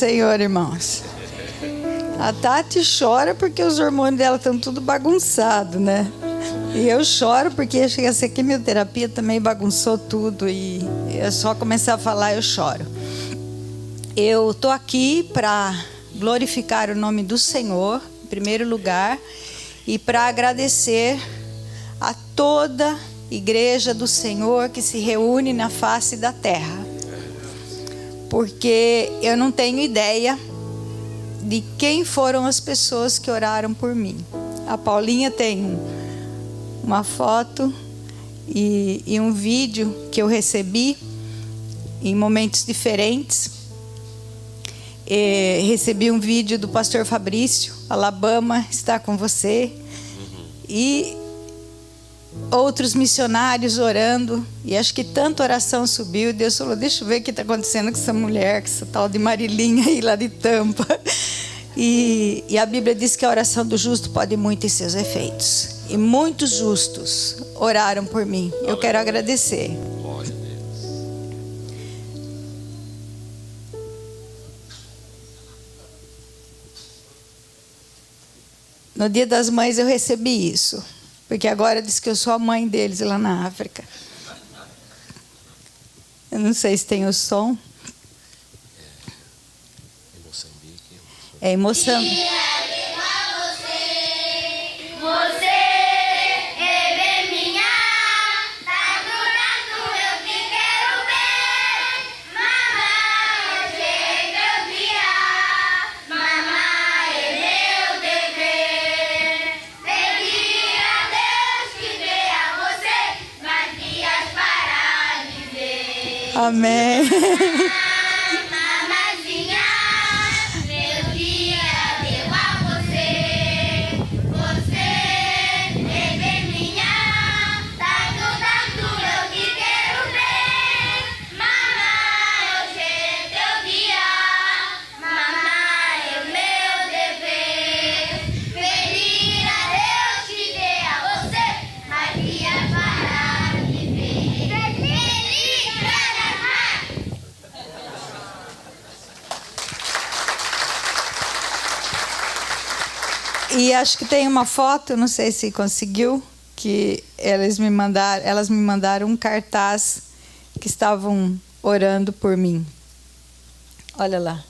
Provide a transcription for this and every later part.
Senhor, irmãos. A Tati chora porque os hormônios dela estão tudo bagunçado, né? E eu choro porque essa quimioterapia também bagunçou tudo. E é só começar a falar, eu choro. Eu estou aqui para glorificar o nome do Senhor, em primeiro lugar, e para agradecer a toda igreja do Senhor que se reúne na face da terra. Porque eu não tenho ideia de quem foram as pessoas que oraram por mim. A Paulinha tem uma foto e um vídeo que eu recebi em momentos diferentes. Recebi um vídeo do pastor Fabrício, Alabama está com você. E outros missionários orando. E acho que tanta oração subiu. E Deus falou, deixa eu ver o que está acontecendo com essa mulher, com essa tal de Marilinha aí lá de Tampa. E a Bíblia diz que a oração do justo pode muito em seus efeitos. E muitos justos oraram por mim. Eu quero agradecer. No Dia das Mães eu recebi isso. Porque agora diz que eu sou a mãe deles lá na África. Eu não sei se tem o som. É em Moçambique. Amém. E acho que tem uma foto, não sei se conseguiu, que elas me mandaram um cartaz que estavam orando por mim. Olha lá.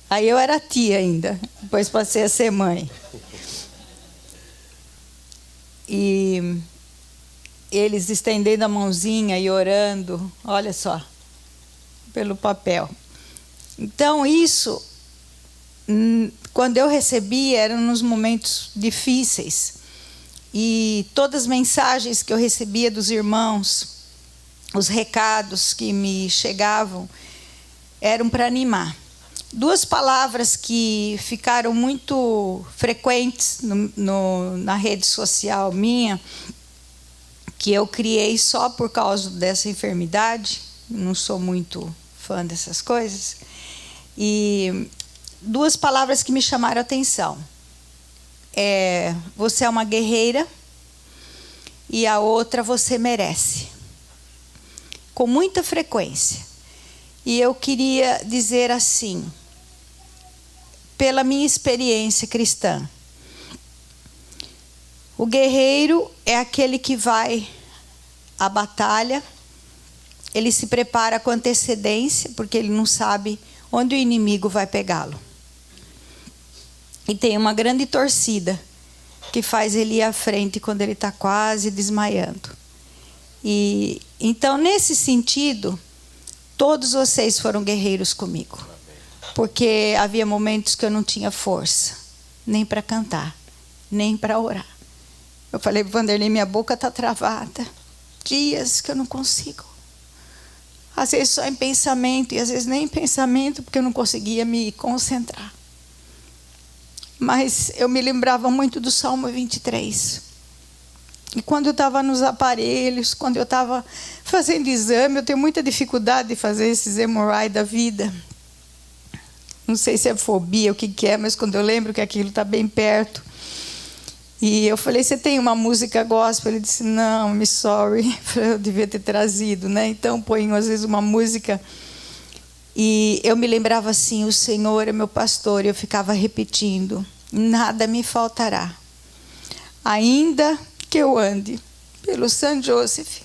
Aí eu era tia ainda, depois passei a ser mãe. E eles estendendo a mãozinha e orando, olha só, pelo papel. Então isso, quando eu recebi, eram nos momentos difíceis. E todas as mensagens que eu recebia dos irmãos, os recados que me chegavam, eram para animar. Duas palavras que ficaram muito frequentes na rede social minha, que eu criei só por causa dessa enfermidade, não sou muito fã dessas coisas, e duas palavras que me chamaram a atenção. Você é uma guerreira, e a outra, você merece. Com muita frequência. E eu queria dizer assim, pela minha experiência cristã, o guerreiro é aquele que vai à batalha, ele se prepara com antecedência, porque ele não sabe onde o inimigo vai pegá-lo. E tem uma grande torcida que faz ele ir à frente quando ele está quase desmaiando. E então, nesse sentido, todos vocês foram guerreiros comigo. Porque havia momentos que eu não tinha força, nem para cantar, nem para orar. Eu falei para o Vanderlei, minha boca está travada. Dias que eu não consigo. Às vezes só em pensamento, e às vezes nem em pensamento, porque eu não conseguia me concentrar. Mas eu me lembrava muito do Salmo 23. E quando eu estava nos aparelhos, quando eu estava fazendo exame, eu tenho muita dificuldade de fazer esses MRI da vida. Não sei se é fobia, o que é, mas quando eu lembro que aquilo está bem perto. E eu falei, você tem uma música gospel? Ele disse, não, me sorry. Eu devia ter trazido, né? Então, põe às vezes uma música E eu me lembrava assim, o Senhor é meu pastor, e eu ficava repetindo, nada me faltará. Ainda que eu ande pelo São Joseph,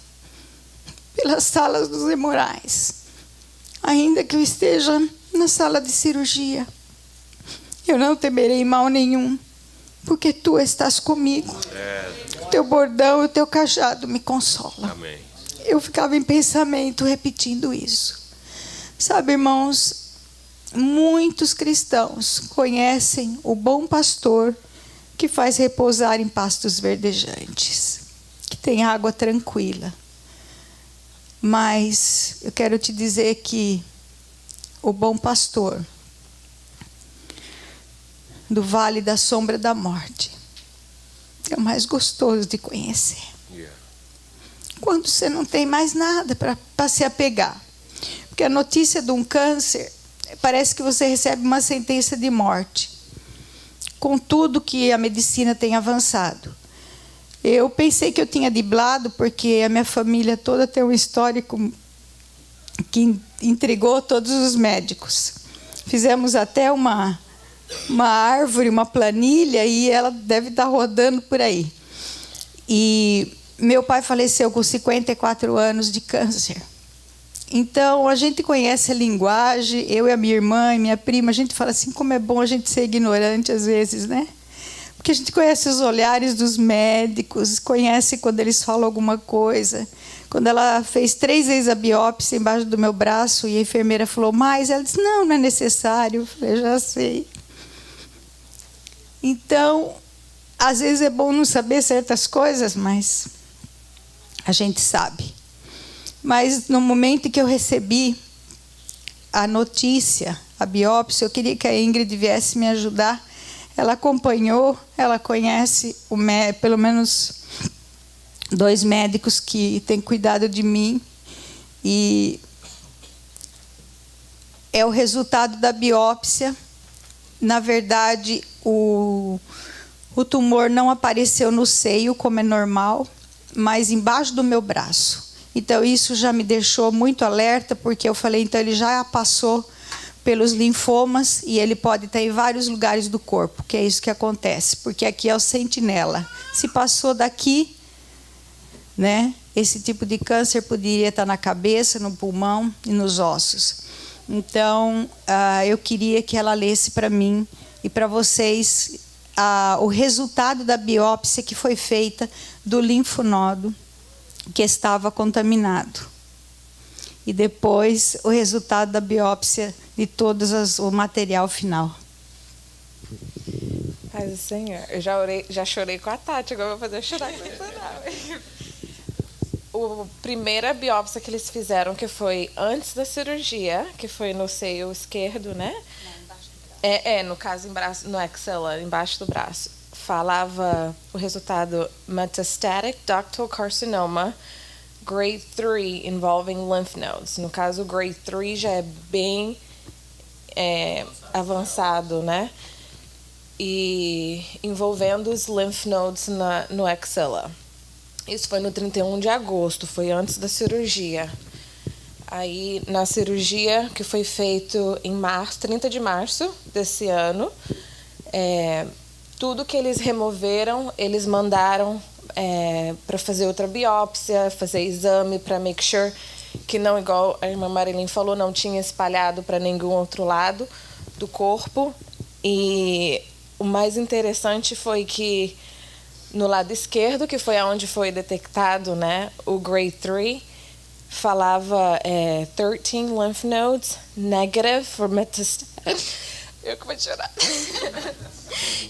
pelas salas dos hemorrais, ainda que eu esteja na sala de cirurgia, eu não temerei mal nenhum, porque tu estás comigo. O teu bordão e o teu cajado me consolam. Amém. Eu ficava em pensamento repetindo isso. Sabe, irmãos, muitos cristãos conhecem o bom pastor que faz repousar em pastos verdejantes, que tem água tranquila. Mas eu quero te dizer que o bom pastor do vale da sombra da morte é o mais gostoso de conhecer. Quando você não tem mais nada para se apegar. Porque a notícia de um câncer, parece que você recebe uma sentença de morte. Com tudo que a medicina tem avançado. Eu pensei que eu tinha driblado, porque a minha família toda tem um histórico que intrigou todos os médicos. Fizemos até uma árvore, uma planilha, e ela deve estar rodando por aí. E meu pai faleceu com 54 anos de câncer. Então, a gente conhece a linguagem, eu e a minha irmã e minha prima, a gente fala assim, como é bom a gente ser ignorante às vezes, né? Porque a gente conhece os olhares dos médicos, conhece quando eles falam alguma coisa. Quando ela fez 3 vezes a biópsia embaixo do meu braço e a enfermeira falou, mas ela disse, não, não é necessário. Eu falei, já sei. Então, às vezes é bom não saber certas coisas, mas a gente sabe. Mas no momento em que eu recebi a notícia, a biópsia, eu queria que a Ingrid viesse me ajudar. Ela acompanhou, ela conhece pelo menos 2 médicos que têm cuidado de mim. E é o resultado da biópsia. Na verdade, o tumor não apareceu no seio, como é normal, mas embaixo do meu braço. Então, isso já me deixou muito alerta, porque eu falei, então ele já passou pelos linfomas e ele pode estar em vários lugares do corpo, que é isso que acontece, porque aqui é o sentinela. Se passou daqui, né, esse tipo de câncer poderia estar na cabeça, no pulmão e nos ossos. Então, eu queria que ela lesse para mim e para vocês o resultado da biópsia que foi feita do linfonodo que estava contaminado. E depois o resultado da biópsia de todo o material final. Paz do Senhor. Eu já chorei com a Tati, agora eu vou fazer chorar com a A primeira biópsia que eles fizeram, que foi antes da cirurgia, que foi no seio esquerdo, né? Não, embaixo do braço. No caso, no axila, embaixo do braço. Falava o resultado metastatic ductal carcinoma, grade 3, involving lymph nodes. No caso, o grade 3 já é bem avançado, né? E envolvendo os lymph nodes no axila. Isso foi no 31 de agosto, foi antes da cirurgia. Aí, na cirurgia, que foi feito em março, 30 de março desse ano, tudo que eles removeram, eles mandaram para fazer outra biópsia, fazer exame para make sure que não, igual a irmã Marilyn falou, não tinha espalhado para nenhum outro lado do corpo. E o mais interessante foi que no lado esquerdo, que foi onde foi detectado, né, o grade 3, falava 13 lymph nodes negative for metastatic. Eu que vou chorar.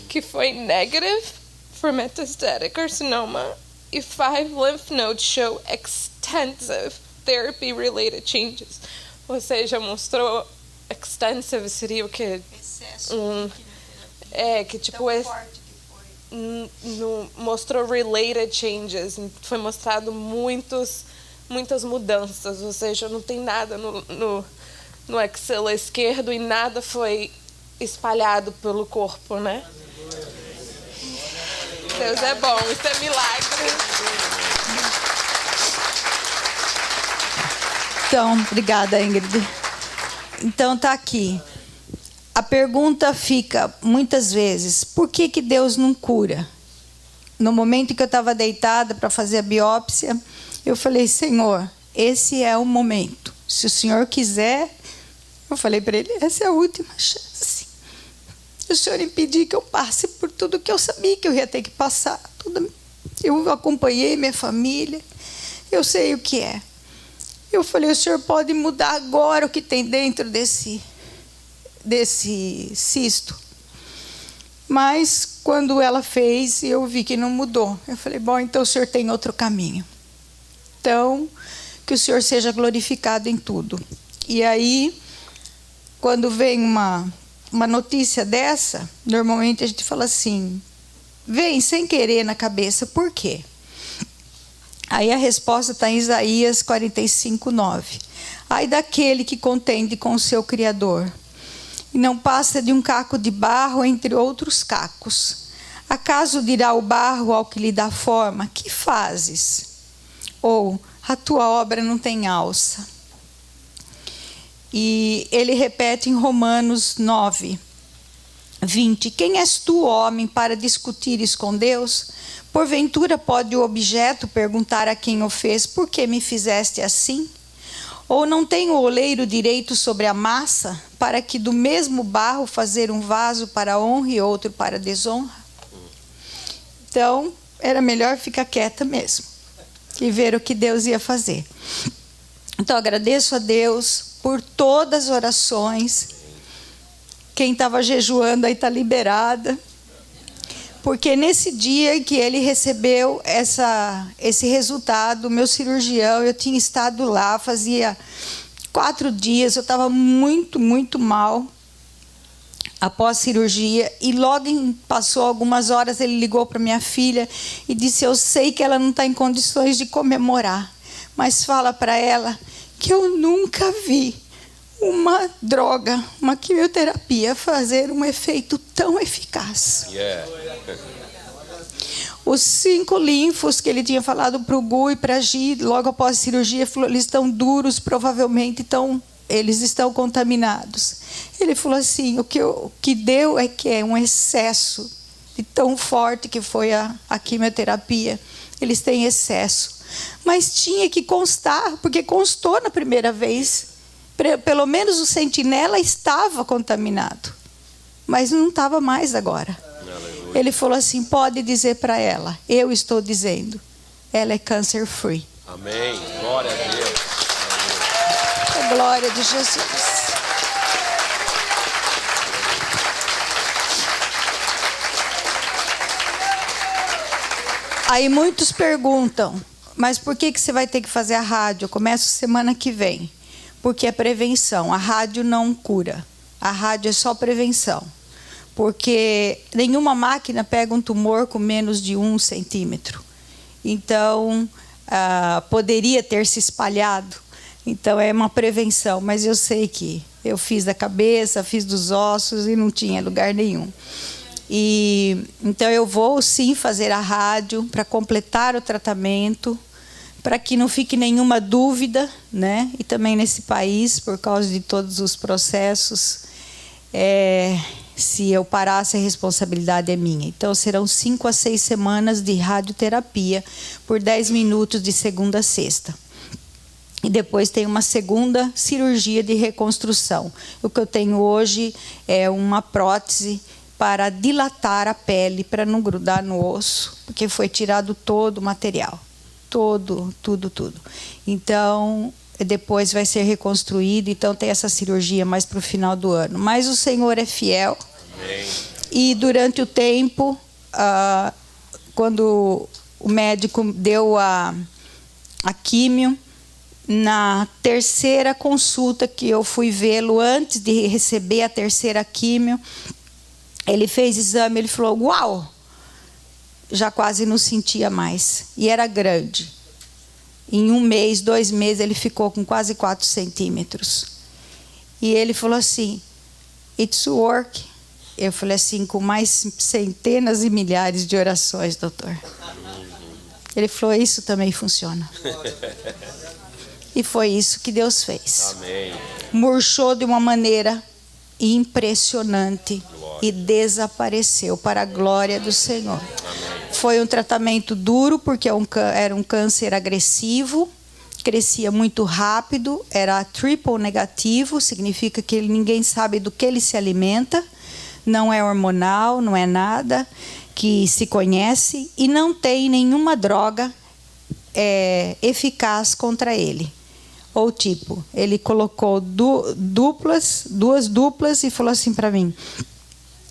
Que foi negative for metastatic carcinoma e 5 lymph nodes show extensive therapy-related changes. Ou seja, mostrou extensive, seria o que? Excesso. Que tipo mostrou related changes, foi mostrado muitas mudanças, ou seja, não tem nada no axila esquerdo e nada foi espalhado pelo corpo, né? Deus é bom, isso é milagre. Então, obrigada, Ingrid. Então tá aqui. A pergunta fica muitas vezes: por que Deus não cura? No momento em que eu estava deitada para fazer a biópsia, eu falei: Senhor, esse é o momento. Se o Senhor quiser, eu falei para ele, essa é a última chance. Se o Senhor impedir que eu passe por tudo que eu sabia que eu ia ter que passar. Eu acompanhei minha família, eu sei o que é. Eu falei: o Senhor pode mudar agora o que tem dentro desse cisto. Mas quando ela fez, eu vi que não mudou. Eu falei: bom, então o Senhor tem outro caminho. Então, que o Senhor seja glorificado em tudo. E aí, quando vem uma notícia dessa, normalmente a gente fala assim, vem sem querer na cabeça, por quê? Aí a resposta está em Isaías 45:9. Ai daquele que contende com o seu Criador, e não passa de um caco de barro entre outros cacos. Acaso dirá o barro ao que lhe dá forma, que fazes? Ou, a tua obra não tem alça. E ele repete em Romanos 9:20. Quem és tu, homem, para discutires com Deus? Porventura pode o objeto perguntar a quem o fez, por que me fizeste assim? Ou não tem o oleiro direito sobre a massa, para que do mesmo barro fazer um vaso para honra e outro para desonra? Então, era melhor ficar quieta mesmo e ver o que Deus ia fazer. Então, agradeço a Deus por todas as orações. Quem estava jejuando aí está liberada. Porque nesse dia que ele recebeu esse resultado, o meu cirurgião, eu tinha estado lá, fazia 4 dias, eu estava muito, muito mal após a cirurgia. E logo passou algumas horas, ele ligou para minha filha e disse: eu sei que ela não está em condições de comemorar, mas fala para ela que eu nunca vi uma droga, uma quimioterapia fazer um efeito tão eficaz. Os 5 linfos que ele tinha falado para o Gu e para a Gi, logo após a cirurgia, falou, eles estão duros, provavelmente eles estão contaminados. Ele falou assim, o que deu é que é um excesso de tão forte que foi a quimioterapia. Eles têm excesso. Mas tinha que constar, porque constou na primeira vez. Pelo menos o sentinela estava contaminado, mas não estava mais agora. Aleluia. Ele falou assim, pode dizer para ela, eu estou dizendo, ela é cancer free. Amém, glória a Deus. A glória de Jesus. Aí muitos perguntam, mas por que você vai ter que fazer a rádio? Eu começo semana que vem. Porque é prevenção. A rádio não cura. A rádio é só prevenção. Porque nenhuma máquina pega um tumor com menos de 1 centímetro. Então, poderia ter se espalhado. Então, é uma prevenção. Mas eu sei que eu fiz da cabeça, fiz dos ossos e não tinha lugar nenhum. Então, eu vou sim fazer a rádio para completar o tratamento, para que não fique nenhuma dúvida, né? E também nesse país, por causa de todos os processos, se eu parasse, a responsabilidade é minha. Então, serão 5 a 6 semanas de radioterapia por 10 minutos de segunda a sexta. E depois tem uma segunda cirurgia de reconstrução. O que eu tenho hoje é uma prótese para dilatar a pele, para não grudar no osso, porque foi tirado todo o material. Tudo. Então, depois vai ser reconstruído. Então, tem essa cirurgia mais para o final do ano. Mas o Senhor é fiel. Amém. E durante o tempo, quando o médico deu a químio, na terceira consulta que eu fui vê-lo, antes de receber a terceira químio, ele fez exame, ele falou, uau! Já quase não sentia mais. E era grande. Em 1 mês, 2 meses, ele ficou com quase 4 centímetros. E ele falou assim, it's work. Eu falei assim, com mais centenas e milhares de orações, doutor. Ele falou, isso também funciona. E foi isso que Deus fez. Amém. Murchou de uma maneira impressionante e desapareceu para a glória do Senhor. Foi um tratamento duro porque era um câncer agressivo, crescia muito rápido, era triple negativo, significa que ninguém sabe do que ele se alimenta, não é hormonal, não é nada que se conhece e não tem nenhuma droga eficaz contra ele. Ou tipo, ele colocou duas duplas e falou assim para mim: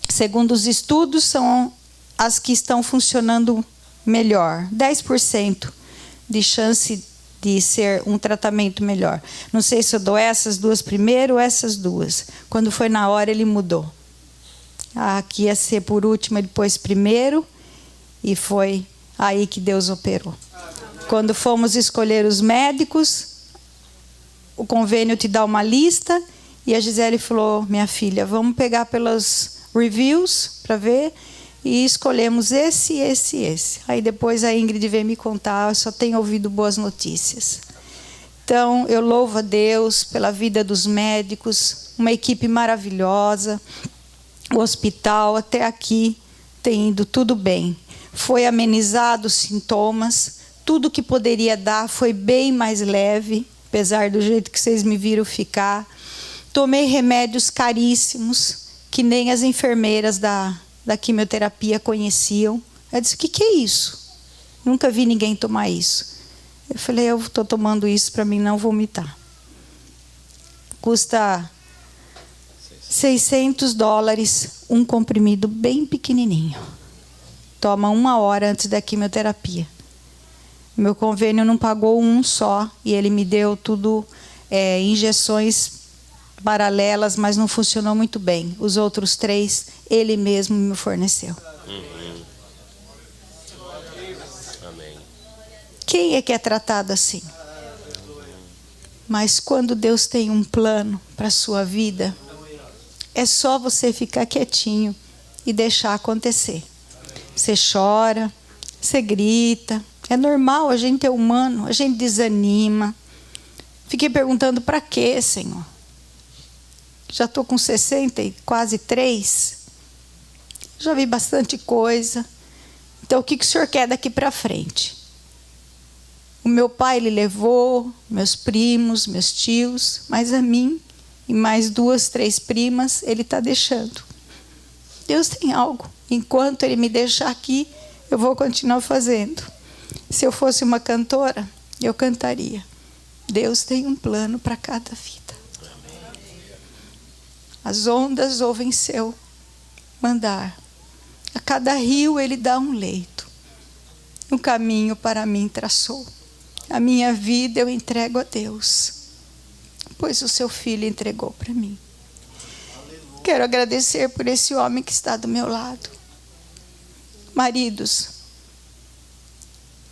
segundo os estudos, são as que estão funcionando melhor. 10% de chance de ser um tratamento melhor. Não sei se eu dou essas duas primeiro ou essas duas. Quando foi na hora, ele mudou. Aqui ia ser por último, ele pôs primeiro e foi aí que Deus operou. Quando fomos escolher os médicos, o convênio te dá uma lista e a Gisele falou: minha filha, vamos pegar pelos reviews para ver, e escolhemos esse. Aí depois a Ingrid veio me contar, eu só tenho ouvido boas notícias. Então eu louvo a Deus pela vida dos médicos, uma equipe maravilhosa, o hospital até aqui tem ido tudo bem. Foi amenizado os sintomas, tudo que poderia dar foi bem mais leve, apesar do jeito que vocês me viram ficar. Tomei remédios caríssimos, que nem as enfermeiras da quimioterapia conheciam. Eu disse: o que é isso? Nunca vi ninguém tomar isso. Eu falei: eu estou tomando isso para mim não vomitar. Custa $600, um comprimido bem pequenininho. Toma 1 hora antes da quimioterapia. Meu convênio não pagou um só e ele me deu tudo, injeções paralelas, mas não funcionou muito bem. Os outros 3, ele mesmo me forneceu. Amém. Quem é que é tratado assim? Mas quando Deus tem um plano para a sua vida, é só você ficar quietinho e deixar acontecer. Você chora, você grita. É normal, a gente é humano, a gente desanima. Fiquei perguntando: para quê, Senhor? Já estou com 60 e quase 3. Já vi bastante coisa. Então, o que o Senhor quer daqui para frente? O meu pai, ele levou, meus primos, meus tios, mas a mim e mais 2, 3 primas, ele está deixando. Deus tem algo. Enquanto ele me deixar aqui, eu vou continuar fazendo. Se eu fosse uma cantora, eu cantaria: Deus tem um plano para cada vida. As ondas ouvem seu mandar. A cada rio ele dá um leito. Um caminho para mim traçou. A minha vida eu entrego a Deus, pois o seu filho entregou para mim. Quero agradecer por esse homem que está do meu lado. Maridos,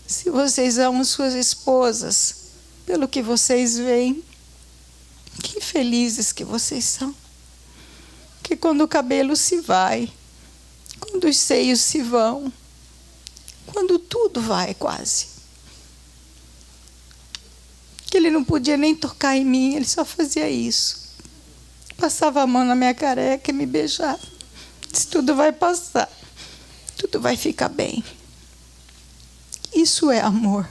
se vocês amam suas esposas, pelo que vocês veem, que felizes que vocês são. Que quando o cabelo se vai, quando os seios se vão, quando tudo vai quase. Que ele não podia nem tocar em mim, ele só fazia isso. Passava a mão na minha careca e me beijava. Disse: tudo vai passar, tudo vai ficar bem. Isso é amor.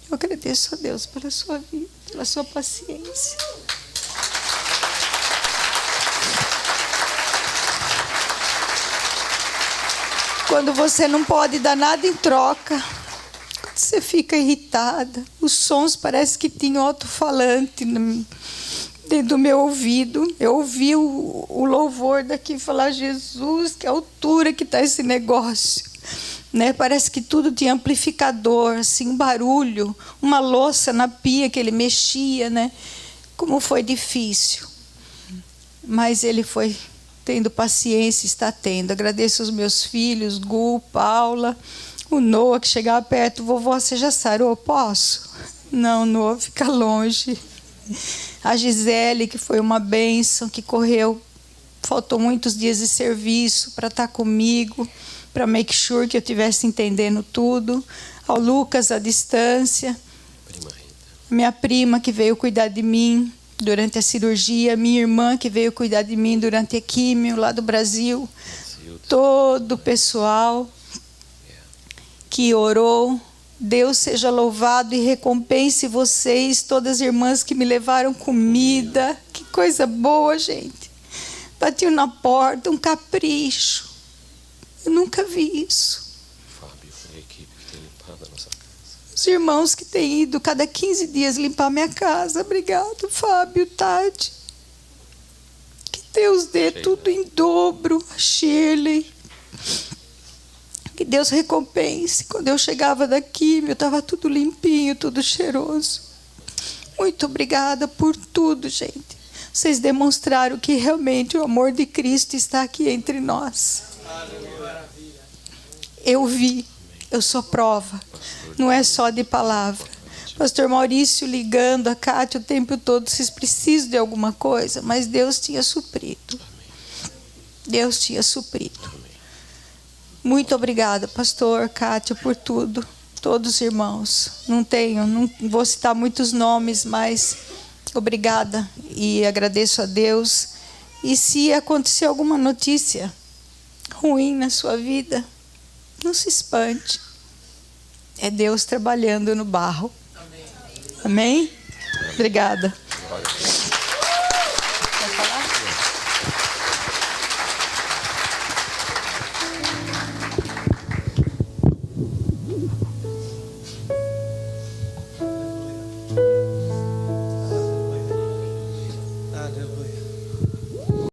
Eu agradeço a Deus pela sua vida, pela sua paciência. Quando você não pode dar nada em troca, quando você fica irritada, os sons parece que tinham alto-falante dentro do meu ouvido. Eu ouvi o louvor daqui falar: Jesus, que altura que está esse negócio. Né? Parece que tudo tinha amplificador, assim, um barulho, uma louça na pia que ele mexia, né? Como foi difícil. Mas ele foi tendo paciência, está tendo. Agradeço os meus filhos, Gu, Paula, o Noah, que chegava perto: vovó, você já sarou? Posso? Não, Noah, fica longe. A Gisele, que foi uma bênção, que correu, faltou muitos dias de serviço para estar comigo, para make sure que eu estivesse entendendo tudo. Ao Lucas, à distância. minha prima que veio cuidar de mim durante a cirurgia, minha irmã que veio cuidar de mim durante a químio lá do Brasil, todo o pessoal que orou. Deus seja louvado e recompense vocês, todas as irmãs que me levaram comida. Que coisa boa, gente. Batiam na porta, um capricho. Eu nunca vi isso. Fábio e a equipe que tem limpado a nossa casa. Os irmãos que têm ido cada 15 dias limpar minha casa. Obrigado, Fábio, Tati. Que Deus dê tudo em dobro a Shirley. Que Deus recompense. Quando eu chegava daqui, estava tudo limpinho, tudo cheiroso. Muito obrigada por tudo, gente. Vocês demonstraram que realmente o amor de Cristo está aqui entre nós. Eu vi, eu sou prova. Não é só de palavra. Pastor Maurício ligando a Cátia o tempo todo, vocês precisam de alguma coisa, mas Deus tinha suprido. Deus tinha suprido. Muito obrigada, pastor, Cátia, por tudo. Todos os irmãos. Não vou citar muitos nomes, mas obrigada e agradeço a Deus. E se acontecer alguma notícia ruim na sua vida, não se espante. É Deus trabalhando no barro. Amém? Obrigada.